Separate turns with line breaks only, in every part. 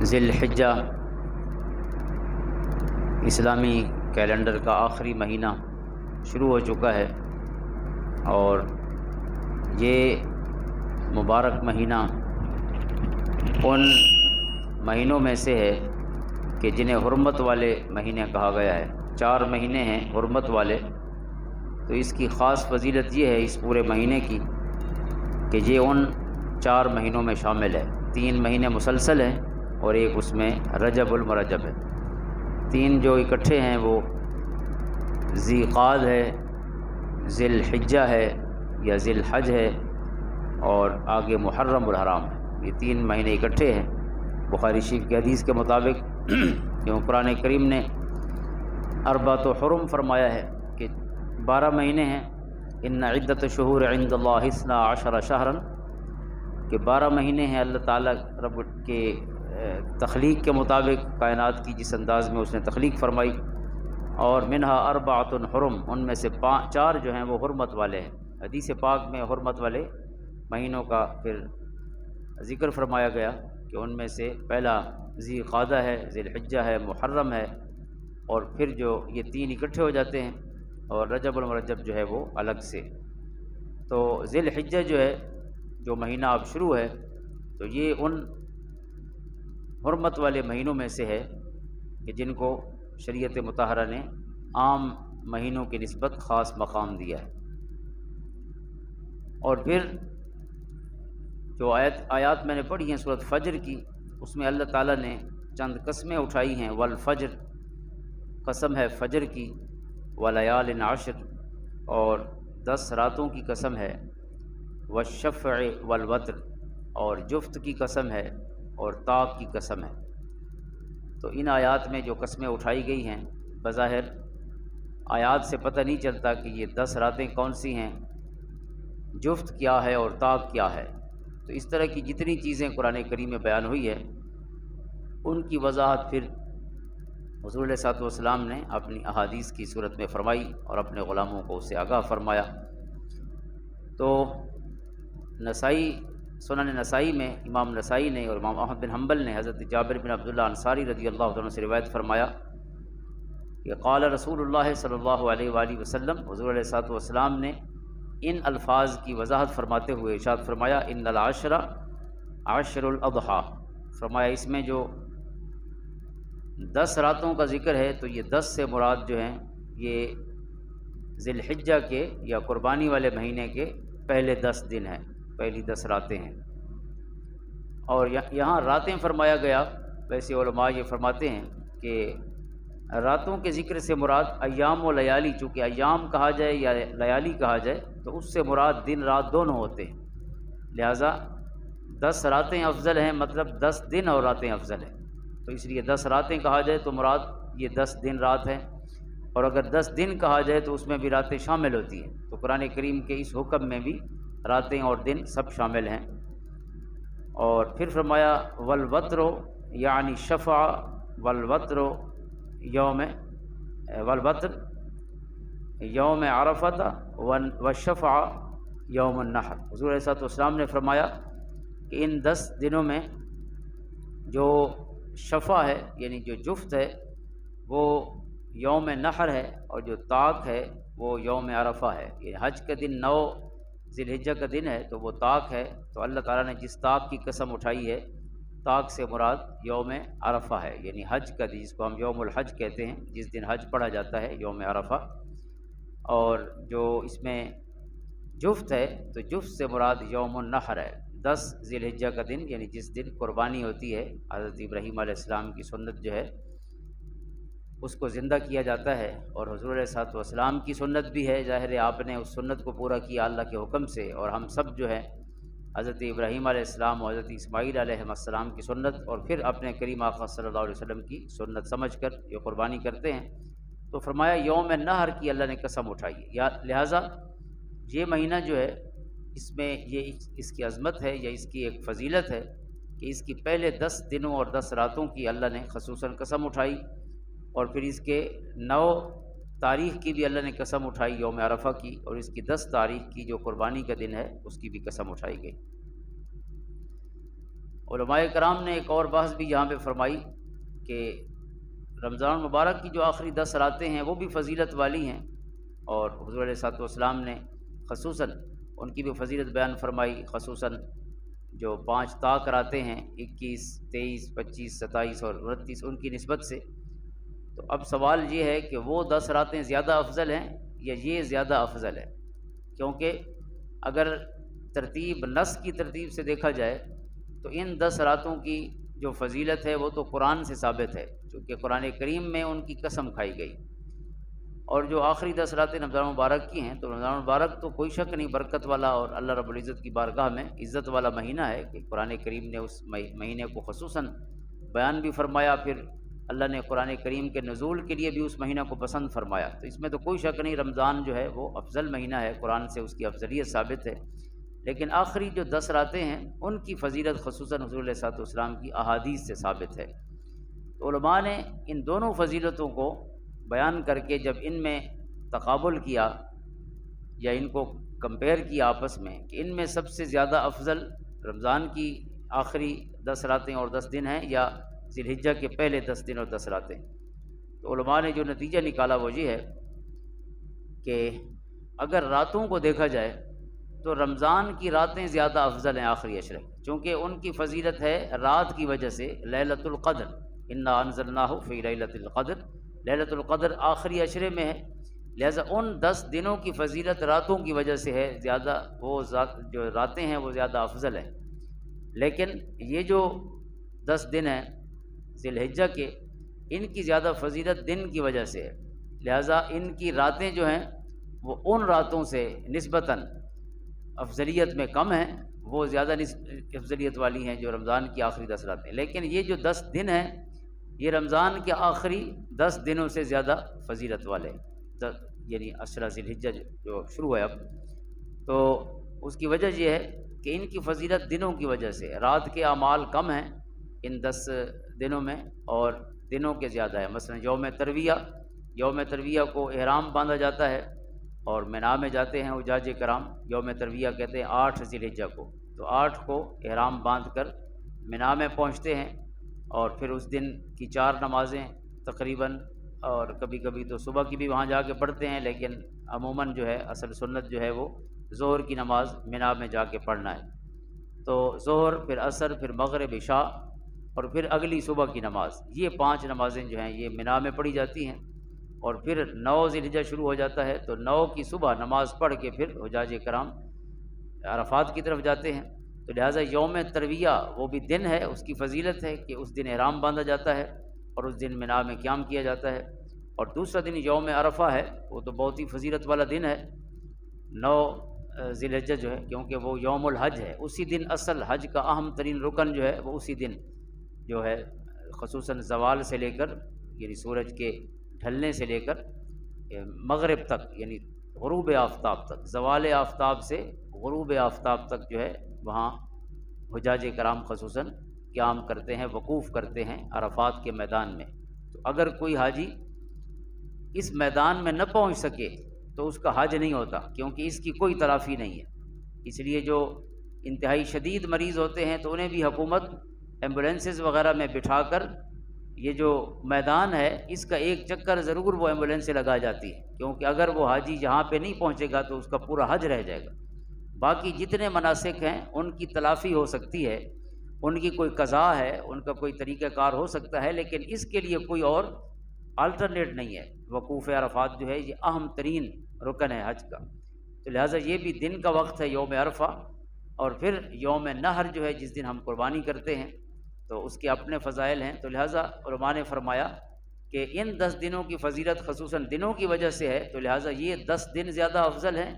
ذی الحجہ اسلامی کیلنڈر کا آخری مہینہ شروع ہو چکا ہے، اور یہ مبارک مہینہ ان مہینوں میں سے ہے کہ جنہیں حرمت والے مہینے کہا گیا ہے۔ 4 مہینے ہیں حرمت والے، تو اس کی خاص فضیلت یہ ہے اس پورے مہینے کی کہ یہ ان 4 مہینوں میں شامل ہے۔ 3 مہینے مسلسل ہیں اور ایک اس میں رجب المرجب ہے۔ 3 جو اکٹھے ہیں وہ ذی قعد ہے، ذی الحجہ ہے یا ذی الحج ہے، اور آگے محرم الحرام ہے۔ یہ 3 مہینے اکٹھے ہیں بخاری شریف کی حدیث کے مطابق، جو قرآن کریم نے اربعۃ حرم فرمایا ہے کہ 12 مہینے ہیں۔ ان عدۃ الشہور عند اللہ 12 شہرا، کہ 12 مہینے ہیں اللہ تعالیٰ رب کے تخلیق کے مطابق، کائنات کی جس انداز میں اس نے تخلیق فرمائی، اور منہا 4 حرم، ان میں سے 4 جو ہیں وہ حرمت والے ہیں۔ حدیث پاک میں حرمت والے مہینوں کا پھر ذکر فرمایا گیا کہ ان میں سے پہلا ذی قعدہ ہے، ذی الحجہ ہے، محرم ہے، اور پھر جو یہ 3 اکٹھے ہو جاتے ہیں، اور رجب المرجب جو ہے وہ الگ سے۔ تو ذی الحجہ جو ہے، جو مہینہ اب شروع ہے، تو یہ ان حرمت والے مہینوں میں سے ہے کہ جن کو شریعت مطہرہ نے عام مہینوں کی نسبت خاص مقام دیا ہے۔ اور پھر جو آیات میں نے پڑھی ہیں سورۃ فجر کی، اس میں اللہ تعالیٰ نے چند قسمیں اٹھائی ہیں۔ والفجر، قسم ہے فجر کی، ولیال عشر، اور 10 راتوں کی قسم ہے، والشفع والوتر، اور جفت کی قسم ہے، اور طاق کی قسم ہے۔ تو ان آیات میں جو قسمیں اٹھائی گئی ہیں، بظاہر آیات سے پتہ نہیں چلتا کہ یہ 10 راتیں کون سی ہیں، جفت کیا ہے اور طاق کیا ہے۔ تو اس طرح کی جتنی چیزیں قرآن کریم میں بیان ہوئی ہے، ان کی وضاحت پھر حضور علیہ الصلوۃ والسلام نے اپنی احادیث کی صورت میں فرمائی اور اپنے غلاموں کو اس سے آگاہ فرمایا۔ تو نسائی، سنن نسائی میں امام نسائی نے اور امام احمد بن حنبل نے حضرت جابر بن عبداللہ انصاری رضی اللہ عنہ سے روایت فرمایا کہ قال رسول اللہ صلی اللہ علیہ وآلہ وسلم، حضور علیہ الصلوۃ والسلام نے ان الفاظ کی وضاحت فرماتے ہوئے ارشاد فرمایا، ان العشر عشر الاضحیٰ، فرمایا اس میں جو 10 راتوں کا ذکر ہے، تو یہ 10 سے مراد جو ہیں یہ ذی الحجہ کے یا قربانی والے مہینے کے پہلے 10 دن ہیں، پہلی 10 راتیں ہیں۔ اور یہاں راتیں فرمایا گیا، ویسے علماء یہ فرماتے ہیں کہ راتوں کے ذکر سے مراد ایام و لیالی، چونکہ ایام کہا جائے یا لیالی کہا جائے تو اس سے مراد دن رات دونوں ہوتے ہیں، لہٰذا 10 راتیں افضل ہیں، مطلب 10 دن اور راتیں افضل ہیں، تو اس لیے 10 راتیں کہا جائے تو مراد یہ 10 دن رات ہیں، اور اگر 10 دن کہا جائے تو اس میں بھی راتیں شامل ہوتی ہیں۔ تو قرآن کریم کے اس حکم میں بھی راتیں اور دن سب شامل ہیں۔ اور پھر فرمایا والوتر، یعنی شفع والوتر یوم والوتر یوم عرفۃ والشفع یوم النحر۔ حضور علیہ السلام نے فرمایا کہ ان 10 دنوں میں جو شفع ہے یعنی جو جفت ہے وہ یوم نحر ہے، اور جو طاق ہے وہ یوم عرفہ ہے۔ یہ حج کا دن 9 ذی الحجہ کا دن ہے، تو وہ طاق ہے۔ تو اللہ تعالیٰ نے جس طاق کی قسم اٹھائی ہے، طاق سے مراد یوم عرفہ ہے، یعنی حج کا دن، جس کو ہم یوم الحج کہتے ہیں، جس دن حج پڑھا جاتا ہے، یوم عرفہ۔ اور جو اس میں جفت ہے، تو جفت سے مراد یوم النحر ہے، 10 ذی الحجہ کا دن، یعنی جس دن قربانی ہوتی ہے۔ حضرت ابراہیم علیہ السلام کی سنت جو ہے اس کو زندہ کیا جاتا ہے، اور حضور علیہ الصلوۃ والسلام کی سنت بھی ہے، ظاہر ہے آپ نے اس سنت کو پورا کیا اللہ کے حکم سے، اور ہم سب جو ہے حضرت ابراہیم علیہ السلام اور حضرت اسماعیل علیہ السلام کی سنت، اور پھر اپنے کریم آقا صلی اللہ علیہ وسلم کی سنت سمجھ کر یہ قربانی کرتے ہیں۔ تو فرمایا یوم نحر کی اللہ نے قسم اٹھائی ہے، لہٰذا یہ مہینہ جو ہے اس میں یہ اس کی عظمت ہے یا اس کی ایک فضیلت ہے کہ اس کی پہلے 10 دنوں اور 10 راتوں کی اللہ نے خصوصاً قسم اٹھائی، اور پھر اس کے 9 تاریخ کی بھی اللہ نے قسم اٹھائی یوم عرفہ کی، اور اس کی 10 تاریخ کی جو قربانی کا دن ہے اس کی بھی قسم اٹھائی گئی۔ علماء کرام نے ایک اور بحث بھی یہاں پہ فرمائی کہ رمضان مبارک کی جو آخری 10 راتیں ہیں وہ بھی فضیلت والی ہیں، اور حضور علیہ الصلوۃ والسلام نے خصوصاً ان کی بھی فضیلت بیان فرمائی، خصوصاً جو 5 طاق راتیں ہیں 21، 23، 25، 27 اور 29 ان کی نسبت سے۔ تو اب سوال یہ ہے کہ وہ 10 راتیں زیادہ افضل ہیں یا یہ زیادہ افضل ہے؟ کیونکہ اگر ترتیب نص کی ترتیب سے دیکھا جائے تو ان 10 راتوں کی جو فضیلت ہے وہ تو قرآن سے ثابت ہے، چونکہ قرآن کریم میں ان کی قسم کھائی گئی۔ اور جو آخری 10 راتیں رمضان مبارک کی ہیں، تو رمضان مبارک تو کوئی شک نہیں برکت والا اور اللہ رب العزت کی بارگاہ میں عزت والا مہینہ ہے، کہ قرآن کریم نے اس مہینے کو خصوصاً بیان بھی فرمایا، پھر اللہ نے قرآن کریم کے نزول کے لیے بھی اس مہینہ کو پسند فرمایا، تو اس میں تو کوئی شک نہیں رمضان جو ہے وہ افضل مہینہ ہے، قرآن سے اس کی افضلیت ثابت ہے۔ لیکن آخری جو 10 راتیں ہیں ان کی فضیلت خصوصاً حضور علیہ الصلوۃ والسلام کی احادیث سے ثابت ہے۔ تو علماء نے ان دونوں فضیلتوں کو بیان کر کے جب ان میں تقابل کیا یا ان کو کمپیئر کیا آپس میں کہ ان میں سب سے زیادہ افضل رمضان کی آخری 10 راتیں اور 10 دن ہیں یا ذی الحجہ کے پہلے 10 دن اور 10 راتیں، تو علماء نے جو نتیجہ نکالا وہ یہ ہے کہ اگر راتوں کو دیکھا جائے تو رمضان کی راتیں زیادہ افضل ہیں آخری عشرے، چونکہ ان کی فضیلت ہے رات کی وجہ سے لیلۃ القدر، انا انزلناہ فی لیلۃ القدر، لیلۃ القدر آخری عشرے میں ہے، لہذا ان 10 دنوں کی فضیلت راتوں کی وجہ سے ہے زیادہ، وہ جو راتیں ہیں وہ زیادہ افضل ہیں۔ لیکن یہ جو 10 دن ہیں ذی الحجہ کے، ان کی زیادہ فضیلت دن کی وجہ سے ہے، لہذا ان کی راتیں جو ہیں وہ ان راتوں سے نسبتاً افضلیت میں کم ہیں، وہ زیادہ افضلیت والی ہیں جو رمضان کی آخری 10 راتیں۔ لیکن یہ جو 10 دن ہیں یہ رمضان کے آخری 10 دنوں سے زیادہ فضیلت والے ہیں، یعنی عشرہ ذی الحجہ جو شروع ہے اب، تو اس کی وجہ یہ ہے کہ ان کی فضیلت دنوں کی وجہ سے، رات کے اعمال کم ہیں ان 10 دنوں میں اور دنوں کے زیادہ ہے۔ مثلا یوم ترویہ کو احرام باندھا جاتا ہے اور مینا میں جاتے ہیں حجاج کرام، یوم ترویہ کہتے ہیں 8 ذی الحجہ کو، تو 8 کو احرام باندھ کر مینا میں پہنچتے ہیں، اور پھر اس دن کی 4 نمازیں تقریباً، اور کبھی کبھی تو صبح کی بھی وہاں جا کے پڑھتے ہیں، لیکن عموماً جو ہے اصل سنت جو ہے وہ ظہر کی نماز مینا میں جا کے پڑھنا ہے۔ تو ظہر، پھر عصر، پھر مغرب، عشاء، اور پھر اگلی صبح کی نماز، یہ 5 نمازیں جو ہیں یہ مینا میں پڑھی جاتی ہیں، اور پھر 9 ذی الحجہ شروع ہو جاتا ہے، تو 9 کی صبح نماز پڑھ کے پھر حجاج کرام عرفات کی طرف جاتے ہیں۔ تو لہٰذا یوم ترویہ وہ بھی دن ہے، اس کی فضیلت ہے کہ اس دن احرام باندھا جاتا ہے اور اس دن مینا میں قیام کیا جاتا ہے۔ اور دوسرا دن یوم عرفہ ہے، وہ تو بہت ہی فضیلت والا دن ہے، 9 ذی الحجہ جو ہے، کیونکہ وہ یوم الحج ہے، اسی دن اصل حج کا اہم ترین رکن جو ہے وہ اسی دن جو ہے، خصوصاً زوال سے لے کر، یعنی سورج کے ڈھلنے سے لے کر مغرب تک، یعنی غروب آفتاب تک، زوال آفتاب سے غروب آفتاب تک جو ہے وہاں حجاج کرام خصوصاً قیام کرتے ہیں، وقوف کرتے ہیں عرفات کے میدان میں۔ تو اگر کوئی حاجی اس میدان میں نہ پہنچ سکے تو اس کا حج نہیں ہوتا، کیونکہ اس کی کوئی تلافی نہیں ہے۔ اس لیے جو انتہائی شدید مریض ہوتے ہیں تو انہیں بھی حکومت ایمبولینسز وغیرہ میں بٹھا کر یہ جو میدان ہے اس کا ایک چکر ضرور وہ ایمبولینس سے لگا جاتی ہے، کیونکہ اگر وہ حاجی یہاں پہ نہیں پہنچے گا تو اس کا پورا حج رہ جائے گا۔ باقی جتنے مناسک ہیں ان کی تلافی ہو سکتی ہے، ان کی کوئی قضا ہے، ان کا کوئی طریقہ کار ہو سکتا ہے، لیکن اس کے لیے کوئی اور الٹرنیٹ نہیں ہے۔ وقوف عرفات جو ہے یہ اہم ترین رکن ہے حج کا، تو لہٰذا یہ بھی دن کا وقت ہے یوم عرفہ، اور پھر یوم نحر جو ہے جس دن ہم قربانی کرتے ہیں تو اس کے اپنے فضائل ہیں۔ تو لہٰذا علماء نے فرمایا کہ ان 10 دنوں کی فضیلت خصوصاً دنوں کی وجہ سے ہے، تو لہٰذا یہ 10 دن زیادہ افضل ہیں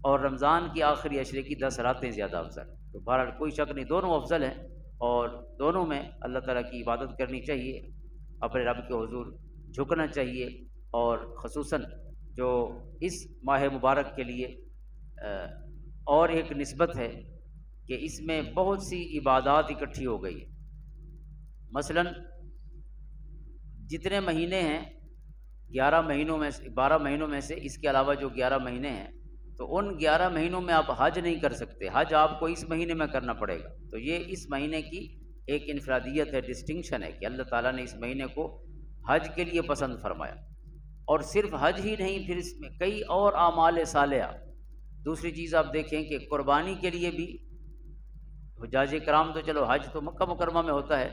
اور رمضان کی آخری عشرے کی 10 راتیں زیادہ افضل ہیں۔ تو بہرحال کوئی شک نہیں دونوں افضل ہیں، اور دونوں میں اللہ تعالیٰ کی عبادت کرنی چاہیے، اپنے رب کے حضور جھکنا چاہیے، اور خصوصاً جو اس ماہ مبارک کے لیے اور ایک نسبت ہے کہ اس میں بہت سی عبادات اکٹھی ہو گئی ہیں۔ مثلاً جتنے مہینے ہیں 12 مہینوں میں سے اس کے علاوہ جو 11 مہینے ہیں، تو ان 11 مہینوں میں آپ حج نہیں کر سکتے، حج آپ کو اس مہینے میں کرنا پڑے گا۔ تو یہ اس مہینے کی ایک انفرادیت ہے، ڈسٹنکشن ہے کہ اللہ تعالیٰ نے اس مہینے کو حج کے لیے پسند فرمایا، اور صرف حج ہی نہیں، پھر اس میں کئی اور اعمال صالحہ۔ دوسری چیز آپ دیکھیں کہ قربانی کے لیے بھی حجاج کرام تو چلو حج تو مکہ مکرمہ میں ہوتا ہے،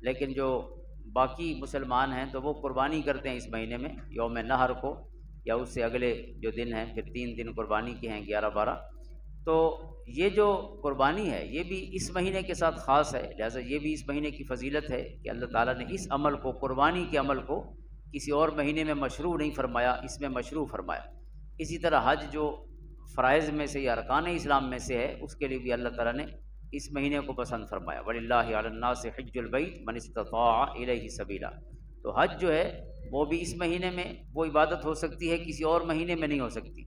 لیکن جو باقی مسلمان ہیں تو وہ قربانی کرتے ہیں اس مہینے میں، یوم نحر کو یا اس سے اگلے جو دن ہیں، پھر 3 دن قربانی کے ہیں، 11 12۔ تو یہ جو قربانی ہے یہ بھی اس مہینے کے ساتھ خاص ہے، لہٰذا یہ بھی اس مہینے کی فضیلت ہے کہ اللہ تعالیٰ نے اس عمل کو، قربانی کے عمل کو، کسی اور مہینے میں مشروع نہیں فرمایا، اس میں مشروع فرمایا۔ اسی طرح حج جو فرائض میں سے یا ارکان اسلام میں سے ہے، اس کے لیے بھی اللہ تعالیٰ نے اس مہینے کو پسند فرمایا۔ وَلِلَّهِ عَلَى النَّاسِ حِجُّ الْبَيْتِ مَنِ اسْتَطَاعَ إِلَيْهِ سَبِيلًا۔ تو حج جو ہے وہ بھی اس مہینے میں وہ عبادت ہو سکتی ہے، کسی اور مہینے میں نہیں ہو سکتی۔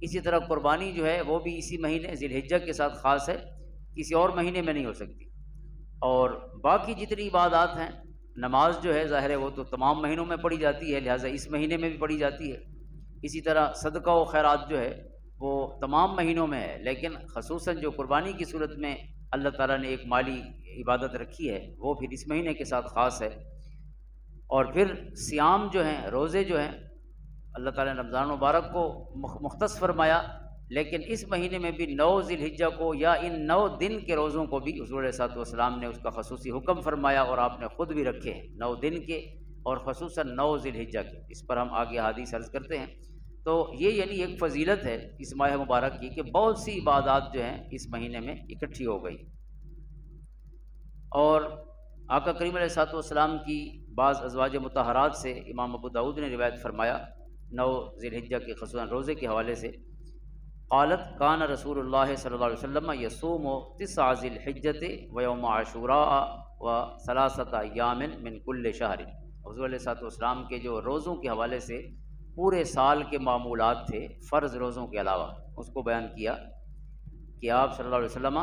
اسی طرح قربانی جو ہے وہ بھی اسی مہینے ذی الحجہ کے ساتھ خاص ہے، کسی اور مہینے میں نہیں ہو سکتی۔ اور باقی جتنی عبادات ہیں، نماز جو ہے ظاہر ہے وہ تو تمام مہینوں میں پڑھی جاتی ہے، لہٰذا اس مہینے میں بھی پڑھی جاتی ہے۔ اسی طرح صدقہ و خیرات جو ہے وہ تمام مہینوں میں ہے، لیکن خصوصاً جو قربانی کی صورت میں اللہ تعالیٰ نے ایک مالی عبادت رکھی ہے وہ پھر اس مہینے کے ساتھ خاص ہے۔ اور پھر صیام جو ہیں، روزے جو ہیں، اللہ تعالیٰ نے رمضان مبارک کو مختص فرمایا، لیکن اس مہینے میں بھی 9 ذی الحجہ کو یا ان 9 دن کے روزوں کو بھی حضور علیہ الصلوۃ والسلام نے اس کا خصوصی حکم فرمایا، اور آپ نے خود بھی رکھے ہیں 9 دن کے، اور خصوصاً 9 ذی الحجہ کے۔ اس پر ہم آگے حدیث عرض کرتے ہیں۔ تو یہ یعنی ایک فضیلت ہے اس ماہ مبارک کی کہ بہت سی عبادات جو ہیں اس مہینے میں اکٹھی ہو گئی۔ اور آقا کریم علیہ الصلوۃ والسلام کی بعض ازواج مطہرات سے امام ابو داؤد نے روایت فرمایا 9 ذی الحجہ کے خصوصاً روزے کے حوالے سے، قالت کان رسول اللہ صلی اللہ علیہ وسلم یصوم 9 ذی الحجۃ ویوم عاشوراء و3 ایام من کل شہر۔ حضور علیہ الصلوۃ والسلام کے جو روزوں کے حوالے سے پورے سال کے معمولات تھے فرض روزوں کے علاوہ، اس کو بیان کیا کہ آپ صلی اللہ علیہ وسلم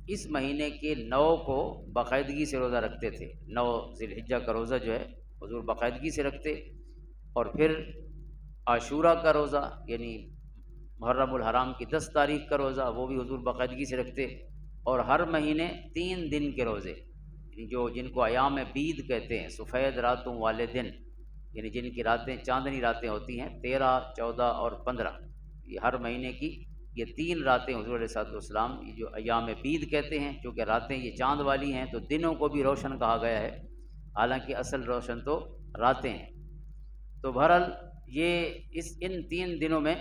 اس مہینے کے 9 کو باقاعدگی سے روزہ رکھتے تھے۔ 9 ذی الحجہ کا روزہ جو ہے حضور باقاعدگی سے رکھتے، اور پھر عاشورہ کا روزہ یعنی محرم الحرام کی 10 تاریخ کا روزہ وہ بھی حضور باقاعدگی سے رکھتے، اور ہر مہینے 3 دن کے روزے، یعنی جن کو ایام بید کہتے ہیں، سفید راتوں والے دن، یعنی جن کی راتیں چاندنی راتیں ہوتی ہیں، 13 14 اور 15، یہ ہر مہینے کی یہ 3 راتیں حضور علیہ الصلوۃ والسلام یہ جو ایام بید کہتے ہیں، چونکہ راتیں یہ چاند والی ہیں تو دنوں کو بھی روشن کہا گیا ہے، حالانکہ اصل روشن تو راتیں ہیں۔ تو بہرحال یہ ان 3 دنوں میں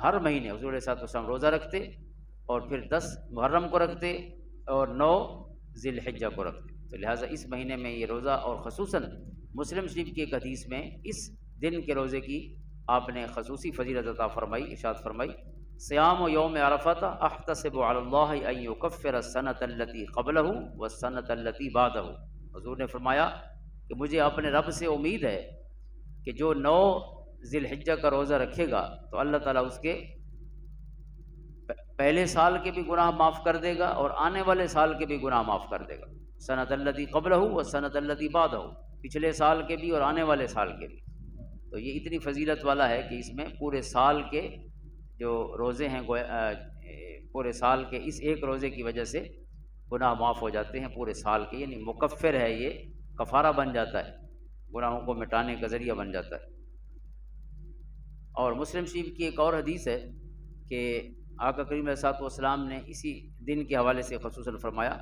ہر مہینے حضور علیہ الصلوۃ والسلام روزہ رکھتے، اور پھر 10 محرم کو رکھتے اور 9 ذی الحجہ کو رکھتے۔ تو لہٰذا اس مہینے میں یہ روزہ، اور خصوصاً مسلم شریف کی ایک حدیث میں اس دن کے روزے کی آپ نے خصوصی فضیلت عطا فرمائی، ارشاد فرمائی صیام یوم عرفۃ احتسب علی اللہ ان یکفر السنۃ التی قبلہ والسنۃ التی بعدہ۔ حضور نے فرمایا کہ مجھے اپنے رب سے امید ہے کہ جو 9 ذی الحجہ کا روزہ رکھے گا تو اللہ تعالیٰ اس کے پہلے سال کے بھی گناہ معاف کر دے گا اور آنے والے سال کے بھی گناہ معاف کر دے گا، سنۃ التی قبلہ والسنۃ التی بعدہ، پچھلے سال کے بھی اور آنے والے سال کے بھی۔ تو یہ اتنی فضیلت والا ہے کہ اس میں پورے سال کے جو روزے ہیں، پورے سال کے اس ایک روزے کی وجہ سے گناہ معاف ہو جاتے ہیں پورے سال کے، یعنی مکفر ہے، یہ کفارہ بن جاتا ہے، گناہوں کو مٹانے کا ذریعہ بن جاتا ہے۔ اور مسلم شریف کی ایک اور حدیث ہے کہ آقا کریم علیہ الصلوۃ والسلام نے اسی دن کے حوالے سے خصوصاً فرمایا،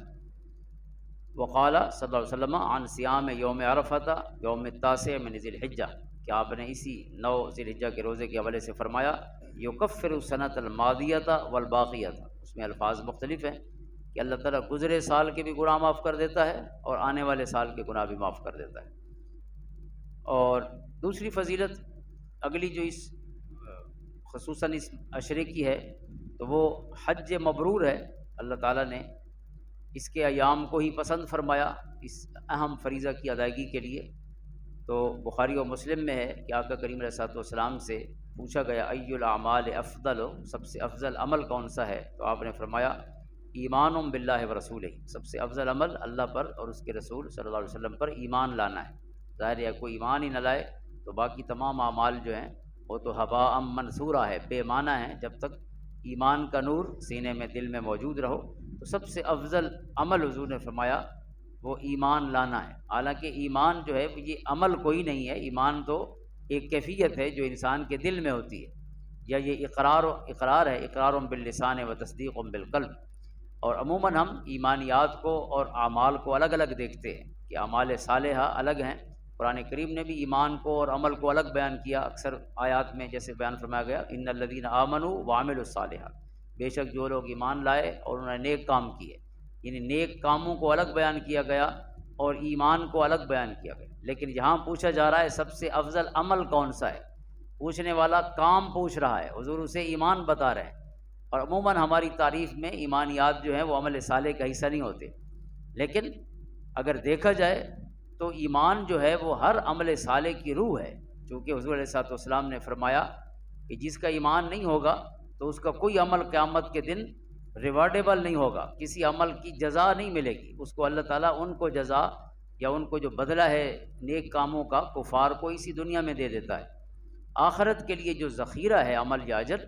وقال صلی اللہ علیہ وسلم عن صیام یوم عرفۃ یوم التاسع من ذی الحجہ، کہ آپ نے اسی 9 ذی الحجہ کے روزے کے حوالے سے فرمایا یکفر السنۃ الماضیۃ والباقیۃ۔ اس میں الفاظ مختلف ہیں کہ اللہ تعالیٰ گزرے سال کے بھی گناہ معاف کر دیتا ہے اور آنے والے سال کے گناہ بھی معاف کر دیتا ہے۔ اور دوسری فضیلت اگلی جو اس خصوصاً اس عشرے کی ہے تو وہ حج مبرور ہے۔ اللہ تعالیٰ نے اس کے ایام کو ہی پسند فرمایا اس اہم فریضہ کی ادائیگی کے لیے۔ تو بخاری و مسلم میں ہے کہ آقا کریم علیہ الصلوۃ والسلام سے پوچھا گیا ای الاعمال افضل، سب سے افضل عمل کون سا ہے؟ تو آپ نے فرمایا ایمان باللہ و رسولہ، سب سے افضل عمل اللہ پر اور اس کے رسول صلی اللہ علیہ وسلم پر ایمان لانا ہے۔ ظاہر ہے کوئی ایمان ہی نہ لائے تو باقی تمام اعمال جو ہیں وہ تو ہباء منثورہ ہے، بے معنی ہے۔ جب تک ایمان کا نور سینے میں دل میں موجود رہو تو سب سے افضل عمل حضور نے فرمایا وہ ایمان لانا ہے۔ حالانکہ ایمان جو ہے یہ عمل کوئی نہیں ہے، ایمان تو ایک کیفیت ہے جو انسان کے دل میں ہوتی ہے، یا یہ اقرار ہے، اقرار باللسان و تصدیق بالقلب۔ اور عموماً ہم ایمانیات کو اور اعمال کو الگ الگ دیکھتے ہیں کہ اعمال صالحہ الگ ہیں۔ قرآن کریم نے بھی ایمان کو اور عمل کو الگ بیان کیا، اکثر آیات میں جیسے بیان فرمایا گیا ان الذین آمنوا وعملوا الصالحات، بے شک جو لوگ ایمان لائے اور انہوں نے نیک کام کیے، یعنی نیک کاموں کو الگ بیان کیا گیا اور ایمان کو الگ بیان کیا گیا۔ لیکن یہاں پوچھا جا رہا ہے سب سے افضل عمل کون سا ہے، پوچھنے والا کام پوچھ رہا ہے، حضور اسے ایمان بتا رہے ہیں۔ اور عموماً ہماری تعریف میں ایمانیات جو ہیں وہ عمل صالح کا حصہ نہیں ہوتے، لیکن اگر دیکھا جائے تو ایمان جو ہے وہ ہر عمل صالح کی روح ہے، چونکہ حضور علیہ الصلوۃ والسلام نے فرمایا کہ جس کا ایمان نہیں ہوگا تو اس کا کوئی عمل قیامت کے دن ریوارڈیبل نہیں ہوگا، کسی عمل کی جزا نہیں ملے گی اس کو۔ اللہ تعالیٰ ان کو جزا یا ان کو جو بدلہ ہے نیک کاموں کا کفار کو اسی دنیا میں دے دیتا ہے۔ آخرت کے لیے جو ذخیرہ ہے عمل یا اجر،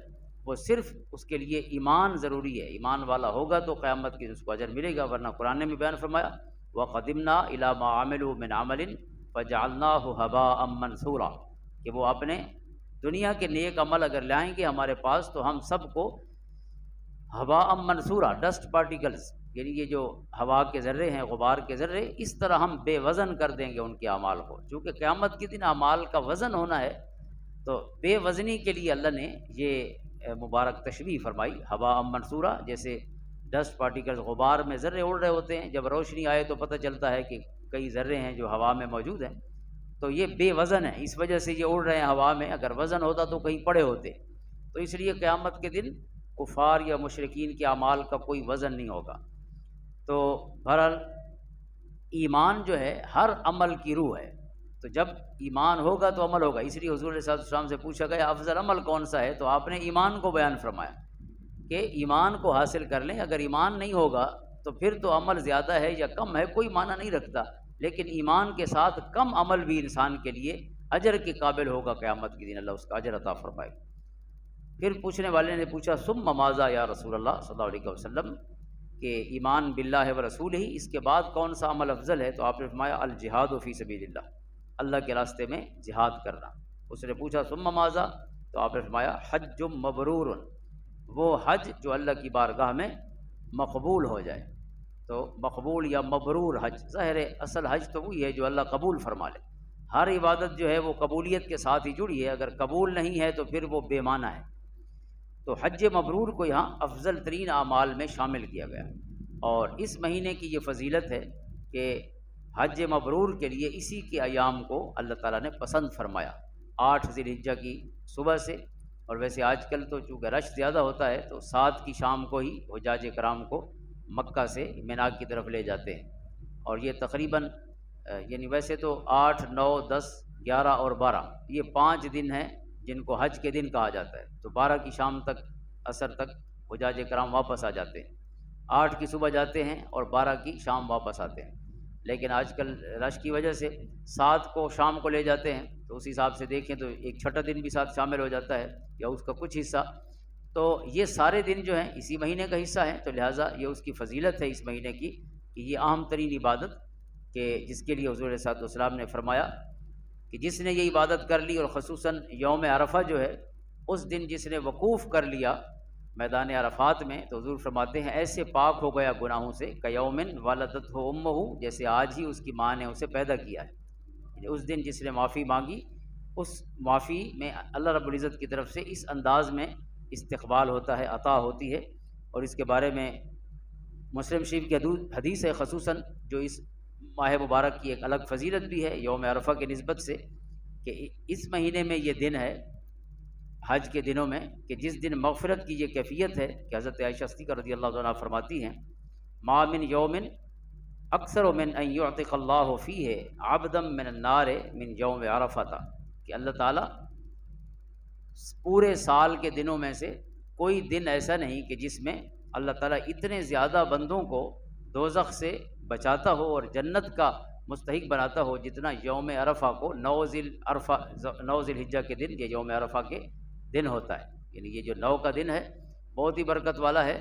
وہ صرف اس کے لیے ایمان ضروری ہے، ایمان والا ہوگا تو قیامت کے اس کو اجر ملے گا، ورنہ قرآن نے بھی بیان فرمایا وَقَدِمْنَا إِلَىٰ مَا عَمِلُوا مِنْ عَمَلٍ فَجَعَلْنَاهُ هَبَاءً مَنْثُورًا، کہ وہ اپنے دنیا کے نیک عمل اگر لائیں گے ہمارے پاس تو ہم سب کو ہواء منصورہ، ڈسٹ پارٹیکلز، یعنی یہ جو ہوا کے ذرے ہیں، غبار کے ذرے، اس طرح ہم بے وزن کر دیں گے ان کے اعمال کو۔ چونکہ قیامت کے دن اعمال کا وزن ہونا ہے تو بے وزنی کے لیے اللہ نے یہ مبارک تشبیہ فرمائی ہواء منصورہ، جیسے ڈسٹ پارٹیکلز غبار میں ذرے اڑ رہے ہوتے ہیں، جب روشنی آئے تو پتہ چلتا ہے کہ کئی ذرے ہیں جو ہوا میں موجود ہیں، تو یہ بے وزن ہے، اس وجہ سے یہ اڑ رہے ہیں ہوا میں، اگر وزن ہوتا تو کہیں پڑے ہوتے۔ تو اس لیے قیامت کے دن کفار یا مشرکین کے اعمال کا کوئی وزن نہیں ہوگا۔ تو بہرحال ایمان جو ہے ہر عمل کی روح ہے، تو جب ایمان ہوگا تو عمل ہوگا۔ اس لیے حضور علیہ السلام سے پوچھا گیا افضل عمل کون سا ہے، تو آپ نے ایمان کو بیان فرمایا کہ ایمان کو حاصل کر لیں۔ اگر ایمان نہیں ہوگا تو پھر تو عمل زیادہ ہے یا کم ہے کوئی معنی نہیں رکھتا، لیکن ایمان کے ساتھ کم عمل بھی انسان کے لیے اجر کے قابل ہوگا، قیامت کے دن اللہ اس کا اجر عطا فرمائے۔ پھر پوچھنے والے نے پوچھا ثم ماذا یا رسول اللہ صلی اللہ علیہ وسلم، کہ ایمان باللہ و رسول ہی، اس کے بعد کون سا عمل افضل ہے؟ تو آپ نے فرمایا الجہاد فی سبیل اللہ، اللہ کے راستے میں جہاد کرنا۔ اس نے پوچھا ثم ماذا، تو آپ نے فرمایا حج مبرور، وہ حج جو اللہ کی بارگاہ میں مقبول ہو جائے۔ تو مقبول یا مبرور حج، ظاہر ہے اصل حج تو وہی ہے جو اللہ قبول فرما لے۔ ہر عبادت جو ہے وہ قبولیت کے ساتھ ہی جڑی ہے، اگر قبول نہیں ہے تو پھر وہ بے معنی ہے۔ تو حج مبرور کو یہاں افضل ترین اعمال میں شامل کیا گیا، اور اس مہینے کی یہ فضیلت ہے کہ حج مبرور کے لیے اسی کے ایام کو اللہ تعالیٰ نے پسند فرمایا، 8 ذی الحجہ کی صبح سے، اور ویسے آج کل تو چونکہ رش زیادہ ہوتا ہے تو 7 کی شام کو ہی حجاج کرام کو مکہ سے مینا کی طرف لے جاتے ہیں، اور یہ تقریباً یعنی ویسے تو 8، 9، 10، 11 اور 12 یہ 5 دن ہیں جن کو حج کے دن کہا جاتا ہے۔ تو 12 کی شام تک، عصر تک حجاج کرام واپس آ جاتے ہیں، 8 کی صبح جاتے ہیں اور 12 کی شام واپس آتے ہیں۔ لیکن آج کل رش کی وجہ سے 7 کو شام کو لے جاتے ہیں، تو اس حساب سے دیکھیں تو ایک چھٹا دن بھی ساتھ شامل ہو جاتا ہے یا اس کا کچھ حصہ۔ تو یہ سارے دن جو ہیں اسی مہینے کا حصہ ہیں، تو لہٰذا یہ اس کی فضیلت ہے اس مہینے کی کہ یہ اہم ترین عبادت، کہ جس کے لیے حضور صلی اللہ علیہ وسلم نے فرمایا کہ جس نے یہ عبادت کر لی، اور خصوصاً یوم عرفہ جو ہے اس دن جس نے وقوف کر لیا میدان عرفات میں، تو حضور فرماتے ہیں ایسے پاک ہو گیا گناہوں سے کیوم ولدتہ امہ، جیسے آج ہی اس کی ماں نے اسے پیدا کیا ہے۔ یعنی اس دن جس نے معافی مانگی، اس معافی میں اللہ رب العزت کی طرف سے اس انداز میں استقبال ہوتا ہے، عطا ہوتی ہے۔ اور اس کے بارے میں مسلم شریف کی حدیث ہے خصوصاً، جو اس ماہ مبارک کی ایک الگ فضیلت بھی ہے یوم عرفہ کے نسبت سے، کہ اس مہینے میں یہ دن ہے حج کے دنوں میں کہ جس دن مغفرت کی یہ کیفیت ہے کہ حضرت عائشہ صدیقہ رضی اللہ عنہا فرماتی ہیں ما من یوم اکثر من ان یعتق اللہ فیہ عبدا من النار من یوم عرفہ، کہ اللہ تعالیٰ پورے سال کے دنوں میں سے کوئی دن ایسا نہیں کہ جس میں اللہ تعالیٰ اتنے زیادہ بندوں کو دوزخ سے بچاتا ہو اور جنت کا مستحق بناتا ہو جتنا یوم عرفہ کو 9 ذی الحجہ کے دن یہ یوم عرفہ کے دن ہوتا ہے۔ یعنی یہ جو 9 کا دن ہے بہت ہی برکت والا ہے،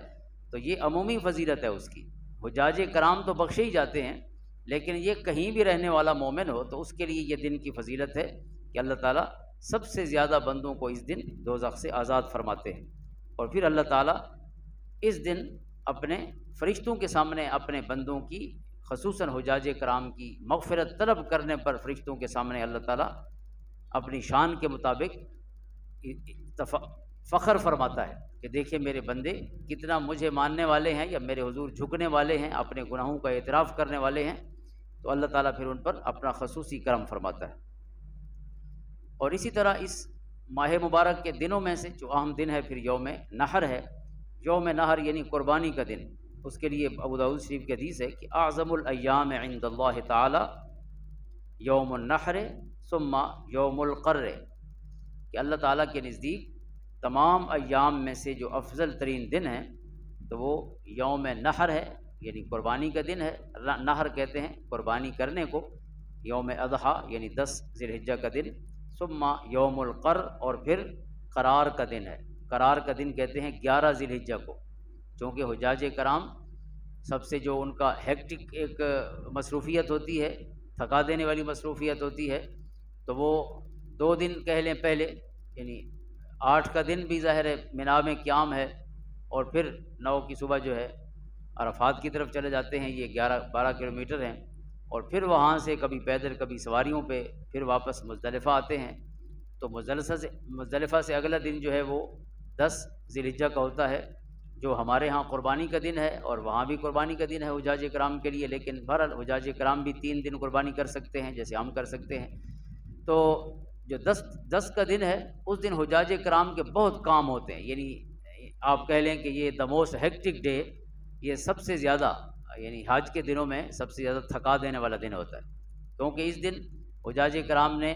تو یہ عمومی فضیلت ہے اس کی۔ حجاج کرام تو بخشے ہی جاتے ہیں، لیکن یہ کہیں بھی رہنے والا مومن ہو تو اس کے لیے یہ دن کی فضیلت ہے کہ اللہ تعالیٰ سب سے زیادہ بندوں کو اس دن دوزخ سے آزاد فرماتے ہیں۔ اور پھر اللہ تعالیٰ اس دن اپنے فرشتوں کے سامنے اپنے بندوں کی، خصوصاً حجاج کرام کی مغفرت طلب کرنے پر فرشتوں کے سامنے اللہ تعالیٰ اپنی شان کے مطابق فخر فرماتا ہے کہ دیکھیں میرے بندے کتنا مجھے ماننے والے ہیں یا میرے حضور جھکنے والے ہیں، اپنے گناہوں کا اعتراف کرنے والے ہیں، تو اللہ تعالیٰ پھر ان پر اپنا خصوصی کرم فرماتا ہے۔ اور اسی طرح اس ماہ مبارک کے دنوں میں سے جو اہم دن ہے پھر یوم نحر ہے۔ یوم نحر یعنی قربانی کا دن، اس کے لیے ابو داؤد شریف کی حدیث ہے کہ اعظم الایام عند اللہ تعالی یوم النحر ثم یوم القر، کہ اللہ تعالیٰ کے نزدیک تمام ایام میں سے جو افضل ترین دن ہے تو وہ یوم نحر ہے، یعنی قربانی کا دن ہے۔ نحر کہتے ہیں قربانی کرنے کو، یوم اضحیٰ یعنی 10 ذی الحجہ کا دن، ثم یوم القر، اور پھر قرار کا دن ہے۔ قرار کا دن کہتے ہیں 11 ذی الحجہ کو، چونکہ حجاج کرام سب سے جو ان کا ہیکٹک ایک مصروفیت ہوتی ہے، تھکا دینے والی مصروفیت ہوتی ہے، تو وہ 2 دن کہہ لیں پہلے، یعنی 8 کا دن بھی ظاہر ہے مینا میں قیام ہے، اور پھر 9 کی صبح جو ہے عرفات کی طرف چلے جاتے ہیں، یہ 11-12 کلومیٹر ہیں، اور پھر وہاں سے کبھی پیدل کبھی سواریوں پہ پھر واپس مزدلفہ آتے ہیں۔ تو مزدلفہ سے اگلا دن جو ہے وہ 10 ذی الحجہ کا ہوتا ہے، جو ہمارے ہاں قربانی کا دن ہے، اور وہاں بھی قربانی کا دن ہے حجاج کرام کے لیے، لیکن بہرحال حجاج کرام بھی 3 دن قربانی کر سکتے ہیں جیسے ہم کر سکتے ہیں۔ تو جو 10 کا دن ہے اس دن حجاج کرام کے بہت کام ہوتے ہیں، یعنی آپ کہہ لیں کہ یہ دا موسٹ ہیکٹک ڈے، یہ سب سے زیادہ یعنی حج کے دنوں میں سب سے زیادہ تھکا دینے والا دن ہوتا ہے، کیونکہ اس دن حجاج کرام نے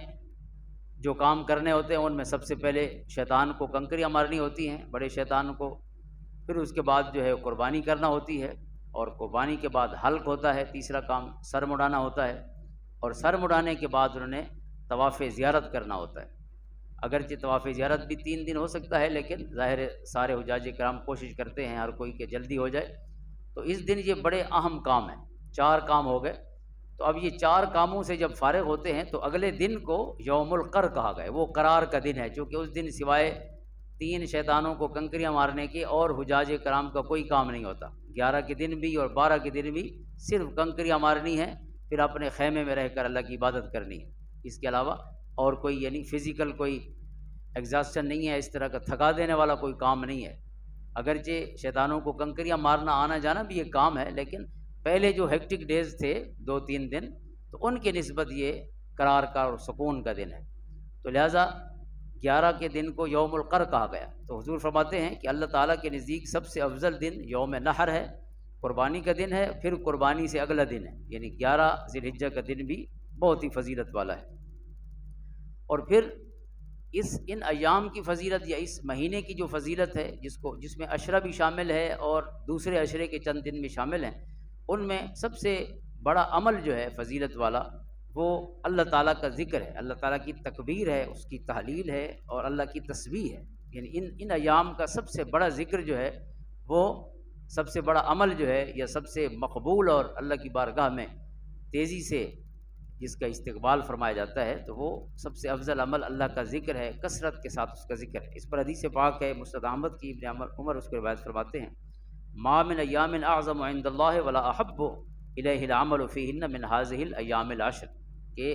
جو کام کرنے ہوتے ہیں ان میں سب سے پہلے شیطان کو کنکریاں مارنی ہوتی ہیں، بڑے شیطان کو، پھر اس کے بعد جو ہے قربانی کرنا ہوتی ہے، اور قربانی کے بعد حلق ہوتا ہے، تیسرا کام سر مڑانا ہوتا ہے، اور سر مڑانے کے بعد انہوں نے طواف زیارت کرنا ہوتا ہے۔ اگرچہ طواف زیارت بھی 3 دن ہو سکتا ہے، لیکن ظاہر سارے حجاج کرام کوشش کرتے ہیں ہر کوئی کہ جلدی ہو جائے، تو اس دن یہ بڑے اہم کام ہیں، 4 کام ہو گئے۔ تو اب یہ 4 کاموں سے جب فارغ ہوتے ہیں تو اگلے دن کو یوم القر کہا گیا، وہ قرار کا دن ہے، چونکہ اس دن سوائے 3 شیطانوں کو کنکریاں مارنے کے اور حجاج کرام کا کوئی کام نہیں ہوتا۔ 11 کے دن بھی اور 12 کے دن بھی صرف کنکریاں مارنی ہے، پھر اپنے خیمے میں رہ کر اللہ کی عبادت کرنی ہے، اس کے علاوہ اور کوئی یعنی فزیکل کوئی ایگزاسشن نہیں ہے، اس طرح کا تھکا دینے والا کوئی کام نہیں ہے۔ اگرچہ شیطانوں کو کنکریاں مارنا آنا جانا بھی ایک کام ہے، لیکن پہلے جو ہیکٹک ڈیز تھے 2-3 دن، تو ان کی نسبت یہ قرار کا اور سکون کا دن ہے، تو لہٰذا 11 کے دن کو یوم القر کہا گیا۔ تو حضور فرماتے ہیں کہ اللہ تعالیٰ کے نزدیک سب سے افضل دن یوم نحر ہے، قربانی کا دن ہے، پھر قربانی سے اگلا دن ہے، یعنی 11 ذی الحجہ کا دن بھی بہت ہی فضیلت والا ہے۔ اور پھر ان ایام کی فضیلت یا اس مہینے کی جو فضیلت ہے، جس میں عشرہ بھی شامل ہے اور دوسرے عشرے کے چند دن بھی شامل ہیں، ان میں سب سے بڑا عمل جو ہے فضیلت والا وہ اللہ تعالیٰ کا ذکر ہے، اللہ تعالیٰ کی تکبیر ہے، اس کی تحلیل ہے، اور اللہ کی تسبیح ہے۔ یعنی ان ایام کا سب سے بڑا ذکر جو ہے، وہ سب سے بڑا عمل جو ہے، یا سب سے مقبول اور اللہ کی بارگاہ میں تیزی سے جس کا استقبال فرمایا جاتا ہے، تو وہ سب سے افضل عمل اللہ کا ذکر ہے، کثرت کے ساتھ اس کا ذکر ہے۔ اس پر حدیث پاک ہے مسند احمد کی، ابن عمر اس کو روایت فرماتے ہیں، ما من ایام اعظم عند اللہ ولا احب الیہ العمل فیہن من هذه الایام العشر، کہ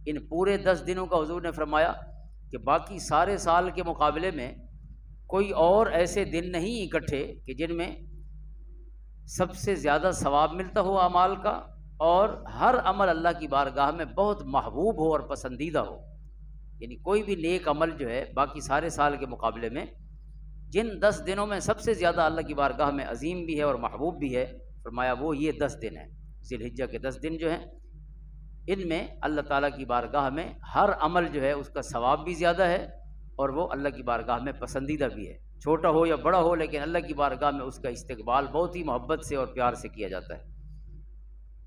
ان پورے 10 دنوں کا حضور نے فرمایا کہ باقی سارے سال کے مقابلے میں کوئی اور ایسے دن نہیں اکٹھے کہ جن میں سب سے زیادہ ثواب ملتا ہو اعمال کا، اور ہر عمل اللہ کی بارگاہ میں بہت محبوب ہو اور پسندیدہ ہو۔ یعنی کوئی بھی نیک عمل جو ہے باقی سارے سال کے مقابلے میں جن 10 دنوں میں سب سے زیادہ اللہ کی بارگاہ میں عظیم بھی ہے اور محبوب بھی ہے، فرمایا وہ یہ 10 دن ہیں، ذی الحجہ کے 10 دن جو ہیں، ان میں اللہ تعالیٰ کی بارگاہ میں ہر عمل جو ہے اس کا ثواب بھی زیادہ ہے، اور وہ اللہ کی بارگاہ میں پسندیدہ بھی ہے، چھوٹا ہو یا بڑا ہو، لیکن اللہ کی بارگاہ میں اس کا استقبال بہت ہی محبت سے اور پیار سے کیا جاتا ہے۔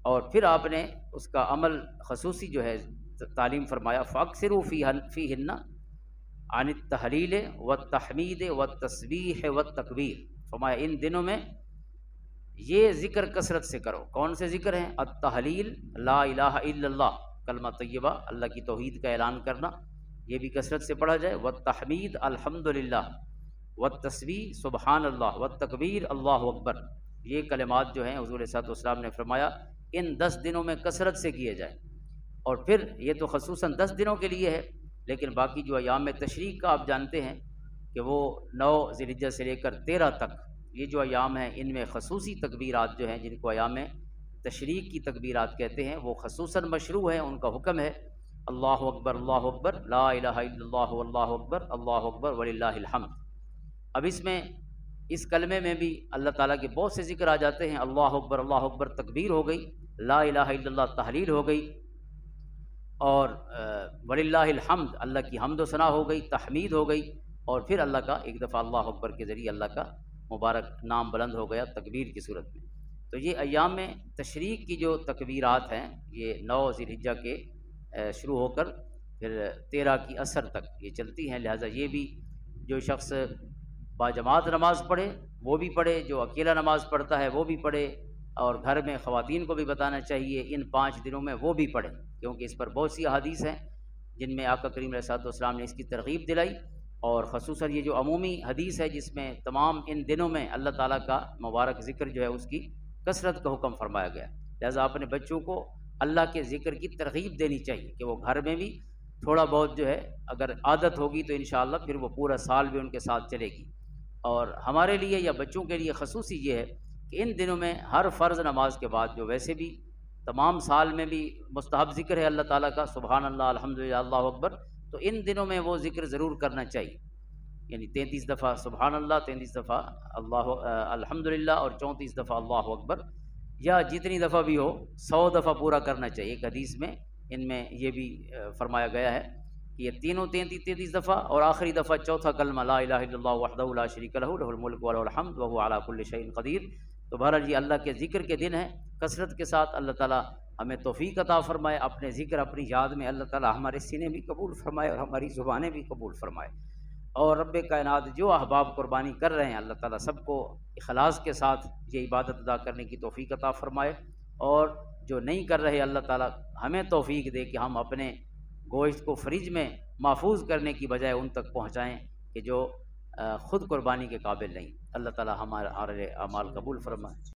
اور پھر آپ نے اس کا عمل خصوصی جو ہے تعلیم فرمایا، فَأَكْثِرُوا فِيهِنَّ عَنِ التَّحْلِيلِ وَالتَّحْمِيدِ وَالتَّسْبِيحِ وَالتَّكْبِيرِ، فرمایا ان دنوں میں یہ ذکر کثرت سے کرو۔ کون سے ذکر ہیں؟ التحلیل، لا الہ الا اللہ، کلمہ طیبہ، اللہ کی توحید کا اعلان کرنا، یہ بھی کثرت سے پڑھا جائے۔ والتحمید، الحمدللہ، والتسبیح، سبحان اللہ، والتکبیر، اللہ اکبر، یہ کلمات جو ہیں حضور صلی اللہ علیہ وسلم نے فرمایا ان 10 دنوں میں کثرت سے کیے جائیں۔ اور پھر یہ تو خصوصاً 10 دنوں کے لیے ہے، لیکن باقی جو ایام تشریق کا آپ جانتے ہیں کہ وہ 9 ذی الحجہ سے لے کر 13 تک یہ جو ایام ہیں ان میں خصوصی تکبیرات جو ہیں جن کو ایام تشریق کی تکبیرات کہتے ہیں وہ خصوصاً مشروع ہیں، ان کا حکم ہے اللہ اکبر لا الہ الا اللہ واللہ اکبر وللہ الحمد۔ اب اس میں اس کلمے میں بھی اللہ تعالیٰ کے بہت سے ذکر آ جاتے ہیں، اللہ اکبر تکبیر ہو گئی، لا الہ الا اللہ تحلیل ہو گئی، اور وللہ الحمد اللہ کی حمد و ثنا ہو گئی، تحمید ہو گئی، اور پھر اللہ کا ایک دفعہ اللہ اکبر کے ذریعے اللہ کا مبارک نام بلند ہو گیا تکبیر کی صورت میں۔ تو یہ ایام تشریق کی جو تکبیرات ہیں یہ 9 ذی الحجہ کے شروع ہو کر پھر 13 کی عصر تک یہ چلتی ہیں، لہٰذا یہ بھی جو شخص باجماعت نماز پڑھے وہ بھی پڑھے، جو اکیلا نماز پڑھتا ہے وہ بھی پڑھے، اور گھر میں خواتین کو بھی بتانا چاہیے ان 5 دنوں میں وہ بھی پڑھیں، کیونکہ اس پر بہت سی احادیث ہیں جن میں آقا کریم علیہ الصلوۃ والسلام نے اس کی ترغیب دلائی، اور خصوصاً یہ جو عمومی حدیث ہے جس میں تمام ان دنوں میں اللہ تعالیٰ کا مبارک ذکر جو ہے اس کی کثرت کا حکم فرمایا گیا، لہذا اپنے بچوں کو اللہ کے ذکر کی ترغیب دینی چاہیے کہ وہ گھر میں بھی تھوڑا بہت جو ہے اگر عادت ہوگی تو انشاءاللہ پھر وہ پورا سال بھی ان کے ساتھ چلے گی۔ اور ہمارے لیے یا بچوں کے لیے خصوصی یہ ہے کہ ان دنوں میں ہر فرض نماز کے بعد جو ویسے بھی تمام سال میں بھی مستحب ذکر ہے اللہ تعالیٰ کا، سبحان اللہ، الحمدللہ، اللہ اکبر، تو ان دنوں میں وہ ذکر ضرور کرنا چاہیے، یعنی 33 دفعہ سبحان اللہ، 33 دفعہ اللہ الحمدللہ، اور 34 دفعہ اللہ اکبر، یا جتنی دفعہ بھی ہو 100 دفعہ پورا کرنا چاہیے۔ ایک حدیث میں ان میں یہ بھی فرمایا گیا ہے کہ یہ تینوں 33 دفعہ، اور آخری دفعہ چوتھا کلمہ لا الہ الا اللہ وحدہ لا شریک لہ لہ الملک ولہ الحمد وہو علی کل شیء قدیر۔ تو بہرحال یہ اللہ کے ذکر کے دن ہیں، کثرت کے ساتھ اللہ تعالیٰ ہمیں توفیق عطا فرمائے، اپنے ذکر اپنی یاد میں اللہ تعالیٰ ہمارے سینے بھی قبول فرمائے اور ہماری زبانیں بھی قبول فرمائے، اور رب کائنات جو احباب قربانی کر رہے ہیں اللہ تعالیٰ سب کو اخلاص کے ساتھ یہ عبادت ادا کرنے کی توفیق عطا فرمائے، اور جو نہیں کر رہے اللہ تعالیٰ ہمیں توفیق دے کہ ہم اپنے گوشت کو فریج میں محفوظ کرنے کی بجائے ان تک پہنچائیں کہ جو خود قربانی کے قابل نہیں۔ اللہ تعالیٰ ہمارے اعمال قبول فرمائے۔